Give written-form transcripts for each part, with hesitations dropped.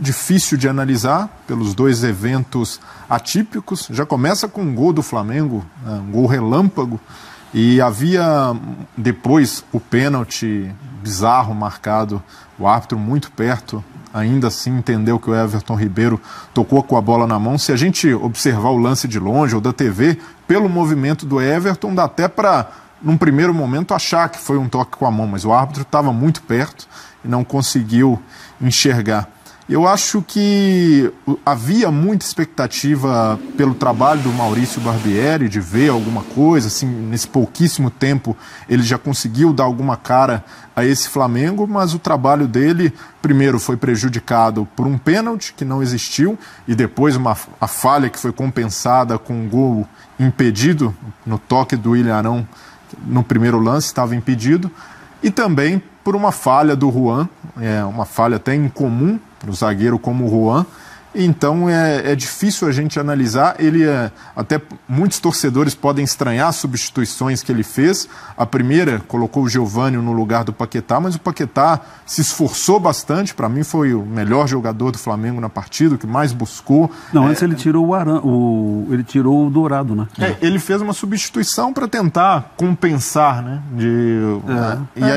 difícil de analisar pelos dois eventos atípicos. Já começa com um gol do Flamengo, um gol relâmpago, e havia depois o pênalti bizarro marcado, o árbitro muito perto, ainda assim entendeu que o Everton Ribeiro tocou com a bola na mão. Se a gente observar o lance de longe ou da TV, pelo movimento do Everton, dá até para, num primeiro momento, achar que foi um toque com a mão, mas o árbitro estava muito perto e não conseguiu enxergar. Eu acho que havia muita expectativa pelo trabalho do Maurício Barbieri, de ver alguma coisa, assim, nesse pouquíssimo tempo ele já conseguiu dar alguma cara a esse Flamengo, mas o trabalho dele, primeiro, foi prejudicado por um pênalti que não existiu, e depois a falha que foi compensada com um gol impedido, no toque do William Arão, no primeiro lance, estava impedido, e também por uma falha do Juan, uma falha até incomum no zagueiro como o Juan. Então é difícil a gente analisar. Até muitos torcedores podem estranhar as substituições que ele fez. A primeira colocou o Giovânio no lugar do Paquetá, mas o Paquetá se esforçou bastante. Para mim foi o melhor jogador do Flamengo na partida, o que mais buscou. Não, antes ele tirou ele tirou o Dourado, né? Ele fez uma substituição para tentar compensar, né?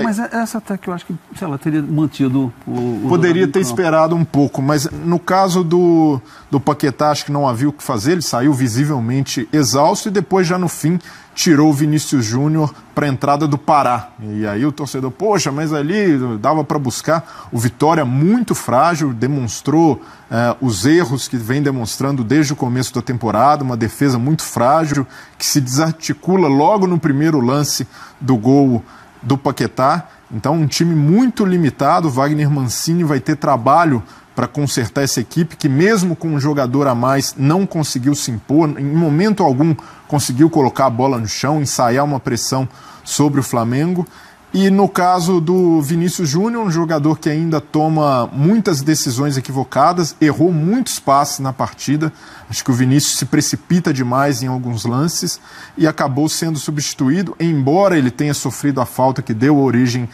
Mas essa até que eu acho que, sei lá, teria mantido o poderia ter esperado um pouco, mas no caso do Paquetá, acho que não havia o que fazer, ele saiu visivelmente exausto e depois, já no fim, tirou o Vinícius Júnior para a entrada do Pará. E aí o torcedor, poxa, mas ali dava para buscar. O Vitória, muito frágil, demonstrou os erros que vem demonstrando desde o começo da temporada, uma defesa muito frágil, que se desarticula logo no primeiro lance do gol do Paquetá. Então, um time muito limitado. Wagner Mancini vai ter trabalho para consertar essa equipe, que mesmo com um jogador a mais não conseguiu se impor, em momento algum conseguiu colocar a bola no chão, ensaiar uma pressão sobre o Flamengo. E no caso do Vinícius Júnior, um jogador que ainda toma muitas decisões equivocadas, errou muitos passes na partida. Acho que o Vinícius se precipita demais em alguns lances e acabou sendo substituído, embora ele tenha sofrido a falta que deu origem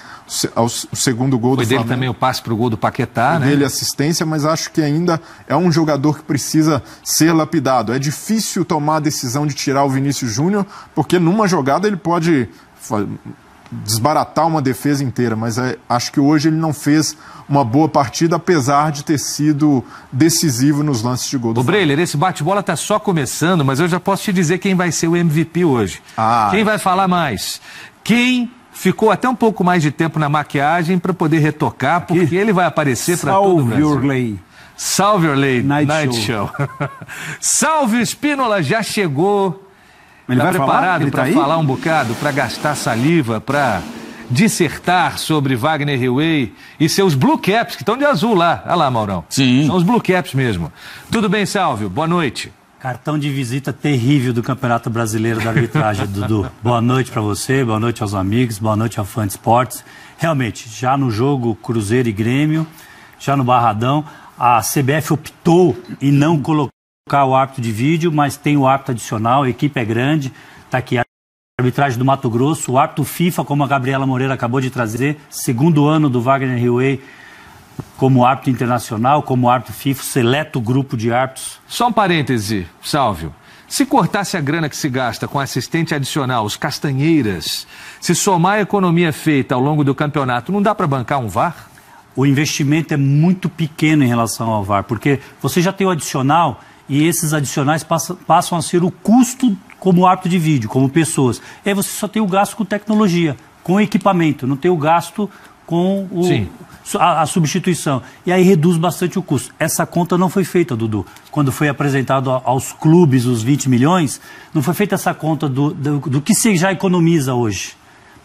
ao segundo gol do Flamengo. Foi dele também o passe para o gol do Paquetá, né? Dele assistência, mas acho que ainda é um jogador que precisa ser lapidado. É difícil tomar a decisão de tirar o Vinícius Júnior, porque numa jogada ele pode desbaratar uma defesa inteira, mas acho que hoje ele não fez uma boa partida, apesar de ter sido decisivo nos lances de gol do Flamengo. Breler, esse bate-bola está só começando, mas eu já posso te dizer quem vai ser o MVP hoje. Quem vai falar mais? Quem ficou até um pouco mais de tempo na maquiagem para poder retocar, porque ele vai aparecer para todo o Brasil. Salve, Orley. Night Show. Salve, Espínola, já chegou. Ele tá vai preparado para tá falar um bocado, para gastar saliva, para dissertar sobre Wagner Highway e seus Blue Caps, que estão de azul lá. Olha lá, Maurão. Sim. São os Blue Caps mesmo. Tudo bem, Sálvio? Boa noite. Cartão de visita terrível do Campeonato Brasileiro da Arbitragem, Dudu. Boa noite para você, boa noite aos amigos, boa noite ao fã de esportes. Realmente, já no jogo Cruzeiro e Grêmio, já no Barradão, a CBF optou em não colocar o árbitro de vídeo, mas tem o árbitro adicional, a equipe é grande, está aqui a arbitragem do Mato Grosso, o árbitro FIFA, como a Gabriela Moreira acabou de trazer, segundo ano do Wagner Highway como árbitro internacional, como árbitro FIFA, seleto grupo de árbitros. Só um parêntese, Sálvio. Se cortasse a grana que se gasta com assistente adicional, os castanheiras, se somar a economia feita ao longo do campeonato, não dá para bancar um VAR? O investimento é muito pequeno em relação ao VAR, porque você já tem o adicional e esses adicionais passam a ser o custo como árbitro de vídeo, como pessoas. E aí você só tem o gasto com tecnologia, com equipamento, não tem o gasto com a substituição. E aí reduz bastante o custo. Essa conta não foi feita, Dudu. Quando foi apresentado aos clubes os 20 milhões, não foi feita essa conta do que se já economiza hoje.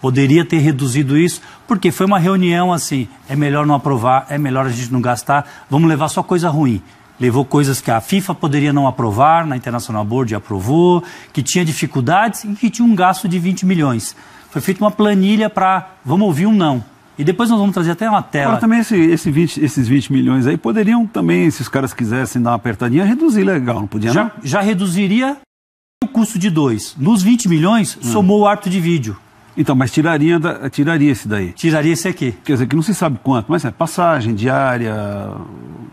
Poderia ter reduzido isso, porque foi uma reunião assim, é melhor não aprovar, é melhor a gente não gastar, vamos levar só coisa ruim. Levou coisas que a FIFA poderia não aprovar, na International Board aprovou, que tinha dificuldades e que tinha um gasto de 20 milhões. Foi feita uma planilha para, vamos ouvir um não. E depois nós vamos trazer até uma tela. Agora também esses 20 milhões aí poderiam também, se os caras quisessem dar uma apertadinha, reduzir legal, não podia não? Já reduziria o custo de 2. Nos 20 milhões, somou o árbitro de vídeo. Então, mas tiraria esse daí. Tiraria esse aqui. Quer dizer, que não se sabe quanto, mas é passagem, diária,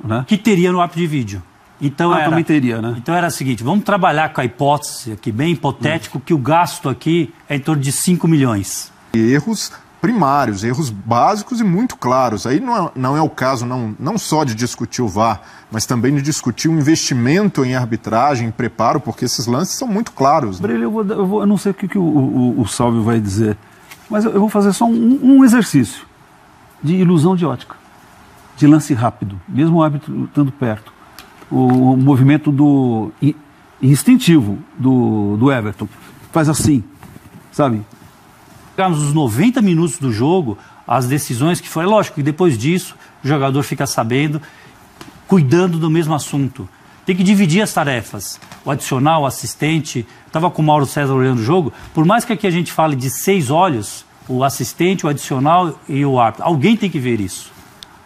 né? Que teria no árbitro de vídeo. Então também teria, né? Então era o seguinte, vamos trabalhar com a hipótese aqui, bem hipotético, que o gasto aqui é em torno de 5 milhões. Erros primários, erros básicos e muito claros. Aí não é o caso não só de discutir o VAR, mas também de discutir o investimento em arbitragem, em preparo, porque esses lances são muito claros. Né? Eu não sei o que o Salvio vai dizer, mas eu vou fazer só um exercício de ilusão de ótica, de lance rápido, mesmo o árbitro estando perto. O movimento instintivo do Everton faz assim, sabe? Nos 90 minutos do jogo, as decisões que foram, lógico que depois disso o jogador fica sabendo, cuidando do mesmo assunto. Tem que dividir as tarefas. O adicional, o assistente, estava com o Mauro César olhando o jogo, por mais que aqui a gente fale de 6 olhos, o assistente, o adicional e o árbitro, alguém tem que ver isso.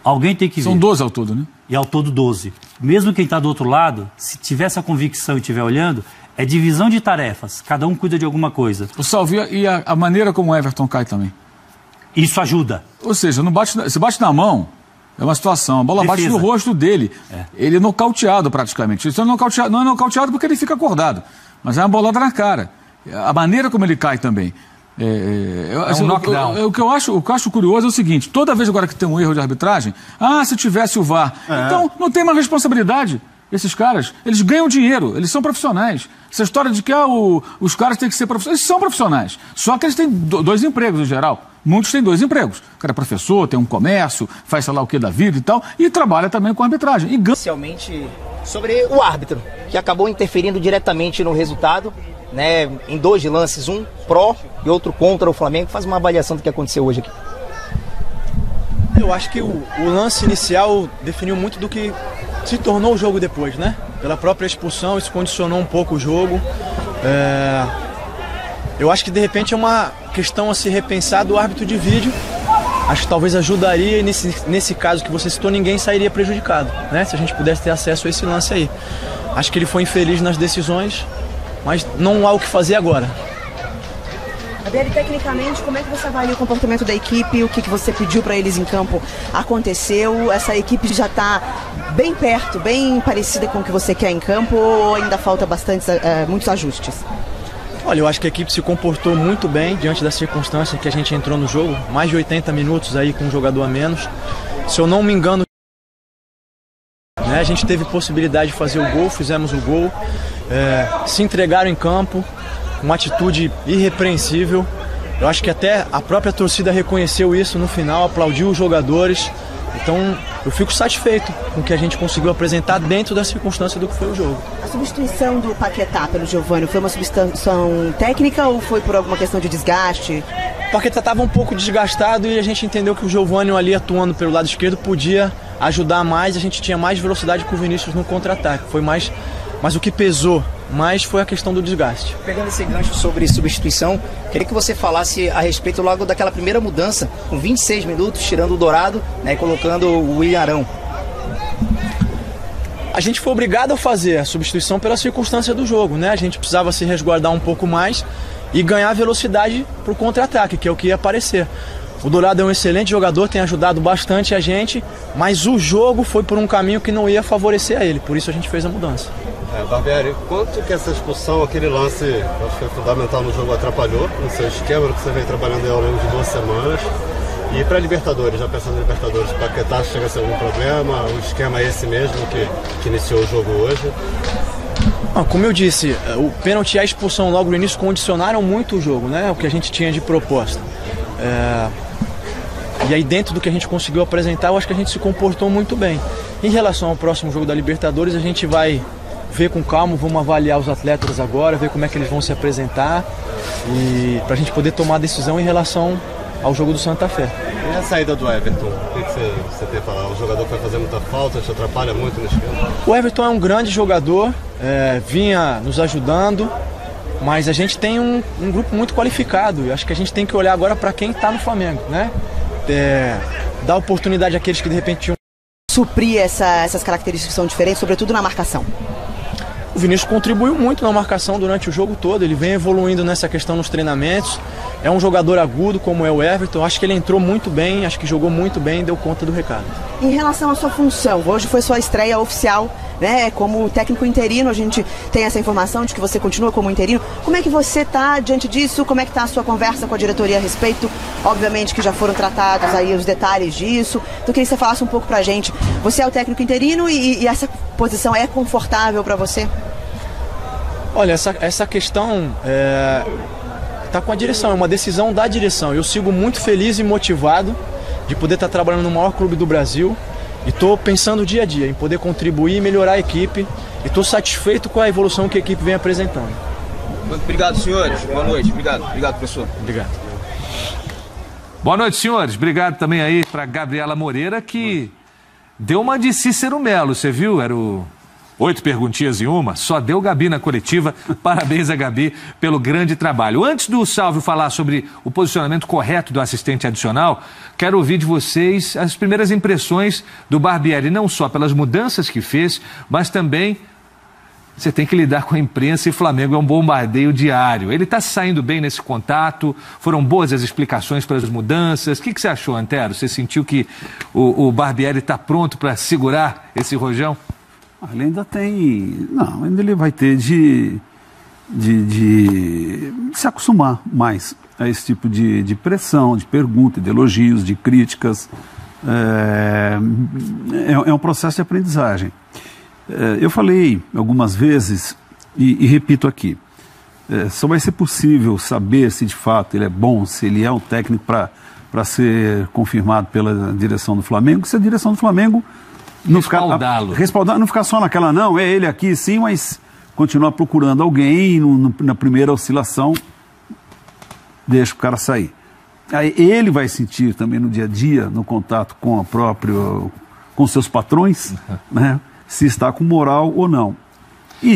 Alguém tem que ver. São 12 ao todo, né? E ao todo 12. Mesmo quem está do outro lado, se tiver essa convicção e estiver olhando, é divisão de tarefas. Cada um cuida de alguma coisa. O Salvio e a maneira como o Everton cai também. Isso ajuda. Ou seja, se bate na mão, é uma situação. A bola Defesa. bate no rosto dele. Ele é nocauteado praticamente. Isso não é nocauteado porque ele fica acordado. Mas é uma bolada na cara. A maneira como ele cai também. Um knockdown. O que eu acho curioso é o seguinte, toda vez agora que tem um erro de arbitragem, se tivesse o VAR, então não tem mais responsabilidade. Esses caras, eles ganham dinheiro, eles são profissionais. Essa história de que os caras têm que ser profissionais, eles são profissionais. Só que eles têm 2 empregos em geral. Muitos têm 2 empregos. O cara é professor, tem um comércio, faz sei lá o que da vida e tal, e trabalha também com arbitragem. Especialmente sobre o árbitro, que acabou interferindo diretamente no resultado, né, em 2 lances, um pró e outro contra o Flamengo. Faz uma avaliação do que aconteceu hoje aqui. Eu acho que o lance inicial definiu muito do que se tornou o jogo depois, né? Pela própria expulsão, isso condicionou um pouco o jogo. Eu acho que de repente é uma questão a se repensar do árbitro de vídeo. Acho que talvez ajudaria, e nesse caso que você citou, ninguém sairia prejudicado, né? Se a gente pudesse ter acesso a esse lance aí. Acho que ele foi infeliz nas decisões, mas não há o que fazer agora. Adélio, tecnicamente, como é que você avalia o comportamento da equipe? O que você pediu para eles em campo aconteceu? Essa equipe já está bem perto, bem parecida com o que você quer em campo, ou ainda falta muitos ajustes? Olha, eu acho que a equipe se comportou muito bem diante das circunstâncias que a gente entrou no jogo. Mais de 80 minutos aí com um jogador a menos. Se eu não me engano, a gente teve possibilidade de fazer o gol, fizemos o gol. Se entregaram em campo, uma atitude irrepreensível. Eu acho que até a própria torcida reconheceu isso no final, aplaudiu os jogadores. Então eu fico satisfeito com o que a gente conseguiu apresentar dentro da circunstância do que foi o jogo. A substituição do Paquetá pelo Giovani foi uma substituição técnica ou foi por alguma questão de desgaste? O Paquetá estava um pouco desgastado e a gente entendeu que o Giovani ali atuando pelo lado esquerdo podia ajudar mais. A gente tinha mais velocidade com o Vinícius no contra-ataque. Foi mais, mas o que pesou mais foi a questão do desgaste. Pegando esse gancho sobre substituição, queria que você falasse a respeito logo daquela primeira mudança, com 26 minutos, tirando o Dourado, né, e colocando o William Arão. A gente foi obrigado a fazer a substituição pela circunstância do jogo, né? A gente precisava se resguardar um pouco mais e ganhar velocidade para o contra-ataque, que é o que ia aparecer. O Dourado é um excelente jogador, tem ajudado bastante a gente, mas o jogo foi por um caminho que não ia favorecer a ele, por isso a gente fez a mudança. Barbieri, quanto que essa expulsão, aquele lance, acho que foi fundamental no jogo, atrapalhou no seu esquema que você vem trabalhando aí ao longo de 2 semanas? E para Libertadores, já pensando em Libertadores, Paquetá chega a ser algum problema? O esquema é esse mesmo que iniciou o jogo hoje? Como eu disse, o pênalti e a expulsão logo no início condicionaram muito o jogo, né? O que a gente tinha de proposta. E aí dentro do que a gente conseguiu apresentar, eu acho que a gente se comportou muito bem. Em relação ao próximo jogo da Libertadores, a gente vai ver com calma, vamos avaliar os atletas agora, ver como é que eles vão se apresentar e para a gente poder tomar a decisão em relação ao jogo do Santa Fé. E a saída do Everton? O que você tem a falar? O jogador que vai fazer muita falta, te atrapalha muito no esquema? O Everton é um grande jogador, vinha nos ajudando, mas a gente tem um grupo muito qualificado e acho que a gente tem que olhar agora para quem está no Flamengo, né? Dar oportunidade àqueles que de repente tinham... Suprir essas características que são diferentes, sobretudo na marcação. O Vinícius contribuiu muito na marcação durante o jogo todo, ele vem evoluindo nessa questão nos treinamentos, é um jogador agudo como é o Everton, acho que ele entrou muito bem, acho que jogou muito bem e deu conta do recado. Em relação à sua função, hoje foi sua estreia oficial, né, como técnico interino, a gente tem essa informação de que você continua como interino. Como é que você está diante disso? Como é que está a sua conversa com a diretoria a respeito? Obviamente que já foram tratados aí os detalhes disso. Então, queria que você falasse um pouco pra gente. Você é o técnico interino e essa posição é confortável para você? Olha, essa questão está com a direção, é uma decisão da direção. Eu sigo muito feliz e motivado de poder estar trabalhando no maior clube do Brasil e estou pensando dia a dia em poder contribuir e melhorar a equipe e estou satisfeito com a evolução que a equipe vem apresentando. Obrigado, senhores. Boa noite. Obrigado, professor. Obrigado. Boa noite, senhores. Obrigado também aí para Gabriela Moreira, que deu uma de Cícero Melo, você viu? Era o 8 perguntinhas em uma, só deu Gabi na coletiva. Parabéns a Gabi pelo grande trabalho. Antes do Salvio falar sobre o posicionamento correto do assistente adicional, quero ouvir de vocês as primeiras impressões do Barbieri, não só pelas mudanças que fez, mas também você tem que lidar com a imprensa e o Flamengo é um bombardeio diário. Ele está saindo bem nesse contato? Foram boas as explicações para as mudanças? O que você achou, Antero? Você sentiu que o Barbieri está pronto para segurar esse rojão? Ele ainda tem... Não, ainda ele vai ter de se acostumar mais a esse tipo de pressão, de pergunta, de elogios, de críticas. É um processo de aprendizagem. Eu falei algumas vezes e repito aqui, só vai ser possível saber se de fato ele é bom, se ele é um técnico para ser confirmado pela direção do Flamengo, se a direção do Flamengo não ficar só naquela, não, é ele aqui sim, mas continuar procurando alguém na primeira oscilação, deixa o cara sair. Aí ele vai sentir também no dia a dia, no contato com seus patrões, né, se está com moral ou não.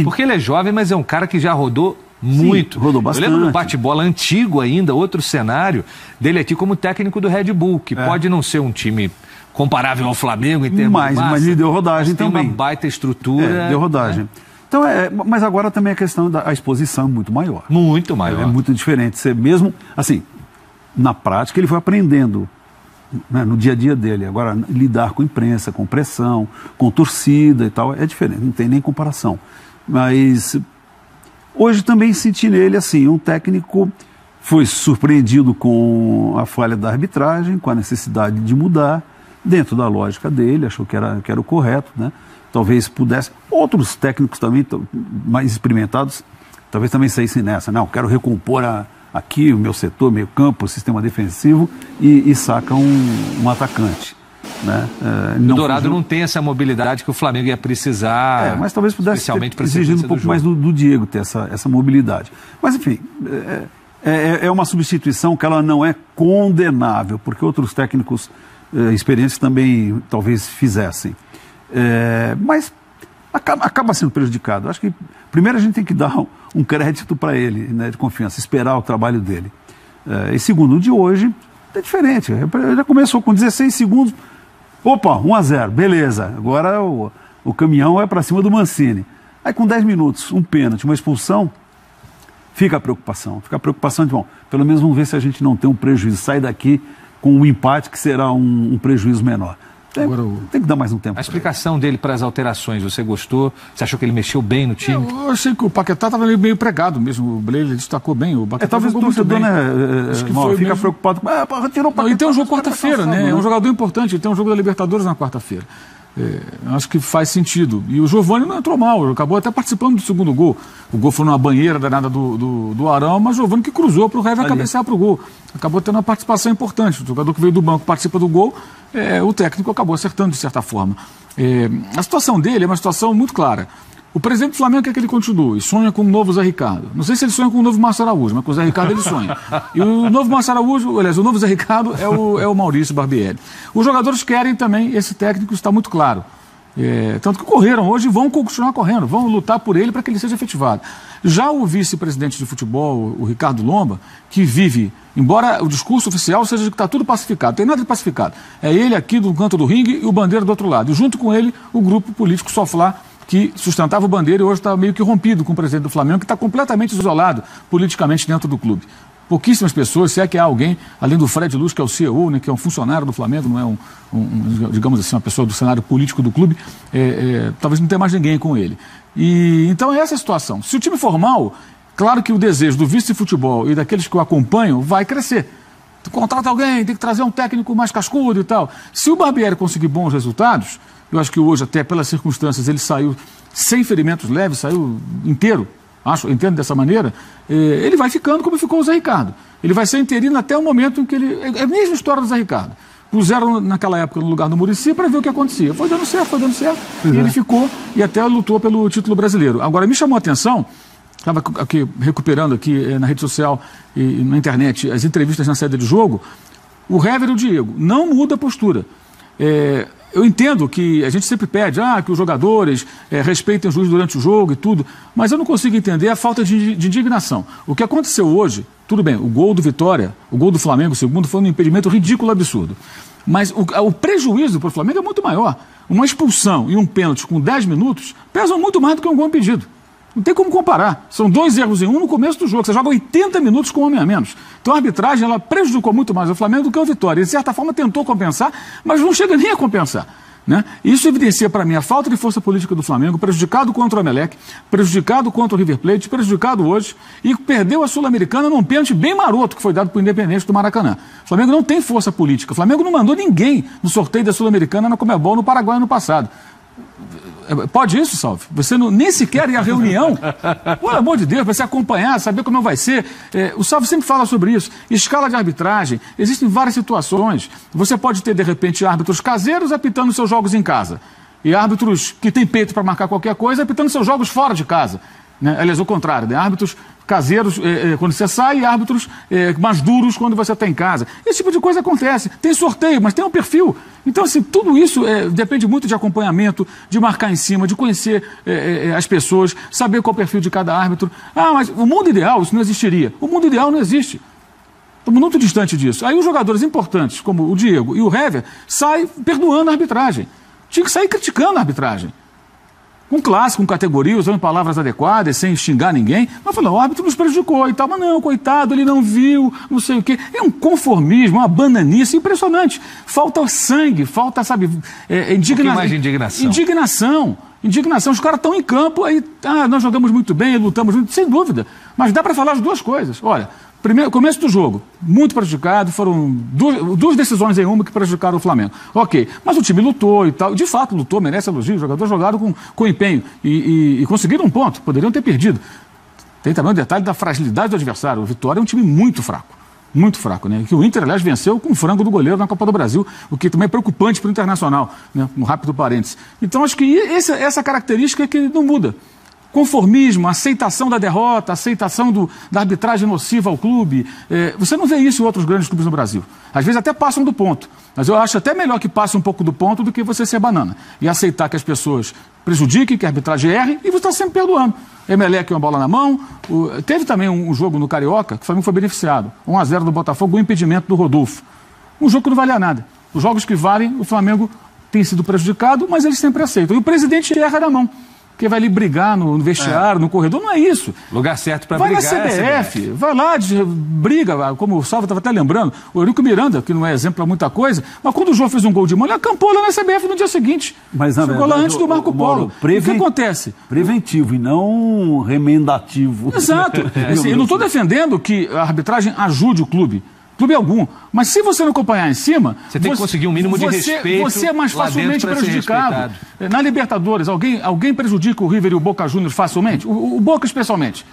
Porque ele é jovem, mas é um cara que já rodou muito. Sim, rodou bastante. Eu lembro do bate-bola antigo ainda, outro cenário, dele aqui como técnico do Red Bull, que pode não ser um time comparável ao Flamengo em termos de massa, mas lhe deu rodagem tem também. Uma baita estrutura. Deu rodagem. Então, mas agora também a questão da exposição é muito maior. Muito maior. É muito diferente. Você mesmo, assim, na prática ele foi aprendendo, né, no dia a dia dele. Agora, lidar com imprensa, com pressão, com torcida e tal, é diferente, não tem nem comparação. Mas hoje também senti nele, assim, um técnico foi surpreendido com a falha da arbitragem, com a necessidade de mudar, dentro da lógica dele, achou que era o correto, né? Talvez pudesse, outros técnicos também mais experimentados, talvez também saíssem nessa, não, quero recompor aqui o meu setor, meio campo, o sistema defensivo e saca um atacante, né? O Dourado não tem essa mobilidade que o Flamengo ia precisar, mas talvez pudesse especialmente ter exigindo um pouco mais do Diego ter essa mobilidade. Mas enfim, é uma substituição que ela não é condenável, porque outros técnicos experientes também talvez fizessem. Mas acaba sendo prejudicado. Acho que primeiro a gente tem que dar um crédito para ele, né, de confiança, esperar o trabalho dele. E segundo, o de hoje é diferente. Ele já começou com 16 segundos, opa, 1-0, beleza. Agora o caminhão é para cima do Mancini. Aí com 10 minutos, um pênalti, uma expulsão, fica a preocupação. Fica a preocupação de, bom, pelo menos vamos ver se a gente não tem um prejuízo. Sai daqui com um empate que será um prejuízo menor. Tem que dar mais um tempo. A explicação dele para as alterações, você gostou? Você achou que ele mexeu bem no time? Eu achei que o Paquetá estava meio pregado mesmo. O Blair destacou bem. O Paquetá talvez o torcedor, né, fica mesmo preocupado. Retirou o Paquetá. Ele tem um jogo quarta-feira, né? É um jogador importante. Ele tem um jogo da Libertadores na quarta-feira. Acho que faz sentido. E o Giovani não entrou mal, acabou até participando do segundo gol. O gol foi numa banheira danada do Arão, mas o Giovani que cruzou para o Hever cabecear para o gol. Acabou tendo uma participação importante. O jogador que veio do banco participa do gol, o técnico acabou acertando de certa forma. A situação dele é uma situação muito clara. O presidente do Flamengo quer que ele continue, sonha com o novo Zé Ricardo. Não sei se ele sonha com o novo Márcio Araújo, mas com o Zé Ricardo ele sonha. E o novo Márcio Araújo, aliás, o novo Zé Ricardo é o Maurício Barbieri. Os jogadores querem também esse técnico, está muito claro. Tanto que correram hoje e vão continuar correndo, vão lutar por ele para que ele seja efetivado. Já o vice-presidente de futebol, o Ricardo Lomba, que vive, embora o discurso oficial seja de que está tudo pacificado, tem nada de pacificado. É ele aqui do canto do ringue e o Bandeira do outro lado. E junto com ele, o grupo político Soflá, que sustentava o bandeira e hoje está meio que rompido com o presidente do Flamengo, que está completamente isolado politicamente dentro do clube. Pouquíssimas pessoas, se é que há alguém, além do Fred Luz, que é o CEO, né, que é um funcionário do Flamengo, não é digamos assim, uma pessoa do cenário político do clube, talvez não tenha mais ninguém com ele. E então é essa a situação. Se o time for mal, claro que o desejo do vice de futebol e daqueles que o acompanham vai crescer. Tu contrata alguém, tem que trazer um técnico mais cascudo e tal. Se o Barbieri conseguir bons resultados, eu acho que hoje, até pelas circunstâncias, ele saiu sem ferimentos leves, saiu inteiro, entendo dessa maneira, ele vai ficando como ficou o Zé Ricardo. Ele vai ser interino até o momento em que ele... É a mesma história do Zé Ricardo. Puseram naquela época no lugar do Muricy para ver o que acontecia. Foi dando certo, e ele ficou e até lutou pelo título brasileiro. Agora, me chamou a atenção, estava aqui recuperando aqui na rede social e na internet as entrevistas na saída de jogo, o Hever e o Diego não muda a postura. Eu entendo que a gente sempre pede que os jogadores respeitem o juiz durante o jogo e tudo, mas eu não consigo entender a falta de indignação. O que aconteceu hoje, tudo bem, o gol do Vitória, o gol do Flamengo, o segundo, foi um impedimento ridículo, absurdo. Mas o prejuízo para o Flamengo é muito maior. Uma expulsão e um pênalti com 10 minutos pesam muito mais do que um gol impedido. Não tem como comparar. São 2 erros em um no começo do jogo. Você joga 80 minutos com um homem a menos. Então a arbitragem ela prejudicou muito mais o Flamengo do que o Vitória. E, de certa forma, tentou compensar, mas não chega nem a compensar. Né? Isso evidencia para mim a falta de força política do Flamengo, prejudicado contra o Emelec, prejudicado contra o River Plate, prejudicado hoje, e perdeu a Sul-Americana num pênalti bem maroto que foi dado para o Independente do Maracanã. O Flamengo não tem força política. O Flamengo não mandou ninguém no sorteio da Sul-Americana na Conmebol no Paraguai no passado. Pode isso, Salve? Você nem sequer ir à reunião? Pelo amor de Deus, para você acompanhar, saber como vai ser. O Salve sempre fala sobre isso. Escala de arbitragem, existem várias situações. Você pode ter, de repente, árbitros caseiros apitando seus jogos em casa. E árbitros que têm peito para marcar qualquer coisa apitando seus jogos fora de casa. Né? Aliás, o contrário, né? Árbitros caseiros quando você sai e árbitros mais duros quando você está em casa. Esse tipo de coisa acontece. Tem sorteio, mas tem um perfil. Então, assim, tudo isso depende muito de acompanhamento, de marcar em cima, de conhecer as pessoas, saber qual é o perfil de cada árbitro. Mas o mundo ideal, isso não existiria. O mundo ideal não existe. Estamos muito distante disso. Aí os jogadores importantes, como o Diego e o Hever, saem perdoando a arbitragem. Tinha que sair criticando a arbitragem. Com classe, com categoria, usando palavras adequadas, sem xingar ninguém, mas falando, o árbitro nos prejudicou e tal, mas não, coitado, ele não viu, não sei o quê. É um conformismo, uma bananice impressionante. Falta sangue, falta, sabe, mais de indignação. Indignação. Os caras estão em campo, aí, nós jogamos muito bem, lutamos muito, sem dúvida. Mas dá para falar as duas coisas. Olha, começo do jogo, muito prejudicado, foram duas decisões em uma que prejudicaram o Flamengo. Ok, mas o time lutou e tal, de fato lutou, merece elogio, os jogadores jogaram com empenho e conseguiram um ponto, poderiam ter perdido. Tem também o detalhe da fragilidade do adversário, o Vitória é um time muito fraco, né? Que o Inter, aliás, venceu com o frango do goleiro na Copa do Brasil, o que também é preocupante para o Internacional, né? Um rápido parênteses. Então, acho que essa característica é que não muda. Conformismo, aceitação da derrota, aceitação da arbitragem nociva ao clube. Você não vê isso em outros grandes clubes no Brasil. Às vezes até passam do ponto. Mas eu acho até melhor que passe um pouco do ponto do que você ser banana. E aceitar que as pessoas prejudiquem, que a arbitragem erre, e você está sempre perdoando. Emelec, uma bola na mão. Teve também um jogo no Carioca, que o Flamengo foi beneficiado. 1-0 do Botafogo, o impedimento do Rodolfo. Um jogo que não valia nada. Os jogos que valem, o Flamengo tem sido prejudicado, mas eles sempre aceitam. E o presidente erra na mão. Porque vai ali brigar no vestiário, no corredor, não é isso. Lugar certo para brigar. Vai na CBF, vai lá, briga, como o Salvo estava até lembrando, o Eurico Miranda, que não é exemplo para muita coisa, mas quando o João fez um gol de mão, ele acampou lá na CBF no dia seguinte. Mas na chegou verdade, lá antes do Marco Polo. O que acontece? Preventivo e não remendativo. Exato. Eu não estou defendendo que a arbitragem ajude o clube algum. Mas se você não acompanhar em cima... Você tem que conseguir um mínimo de respeito. Você é mais facilmente prejudicado. Na Libertadores, alguém prejudica o River e o Boca Juniors facilmente? O Boca especialmente.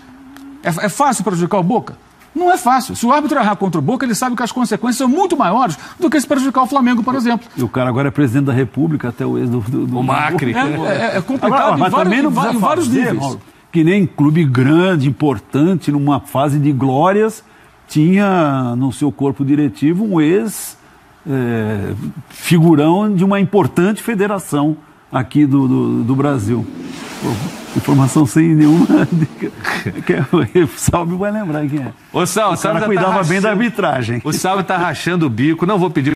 É fácil prejudicar o Boca? Não é fácil. Se o árbitro errar contra o Boca, ele sabe que as consequências são muito maiores do que se prejudicar o Flamengo, por exemplo. E o cara agora é presidente da República, até o ex do o Macri. É complicado em vários níveis. Que nem clube grande, importante, numa fase de glórias... tinha no seu corpo diretivo um ex-figurão de uma importante federação aqui do Brasil. Pô, informação sem nenhuma dica. O Salve vai lembrar quem é. O Salve cuidava bem da arbitragem. O Salve está rachando o bico, não vou pedir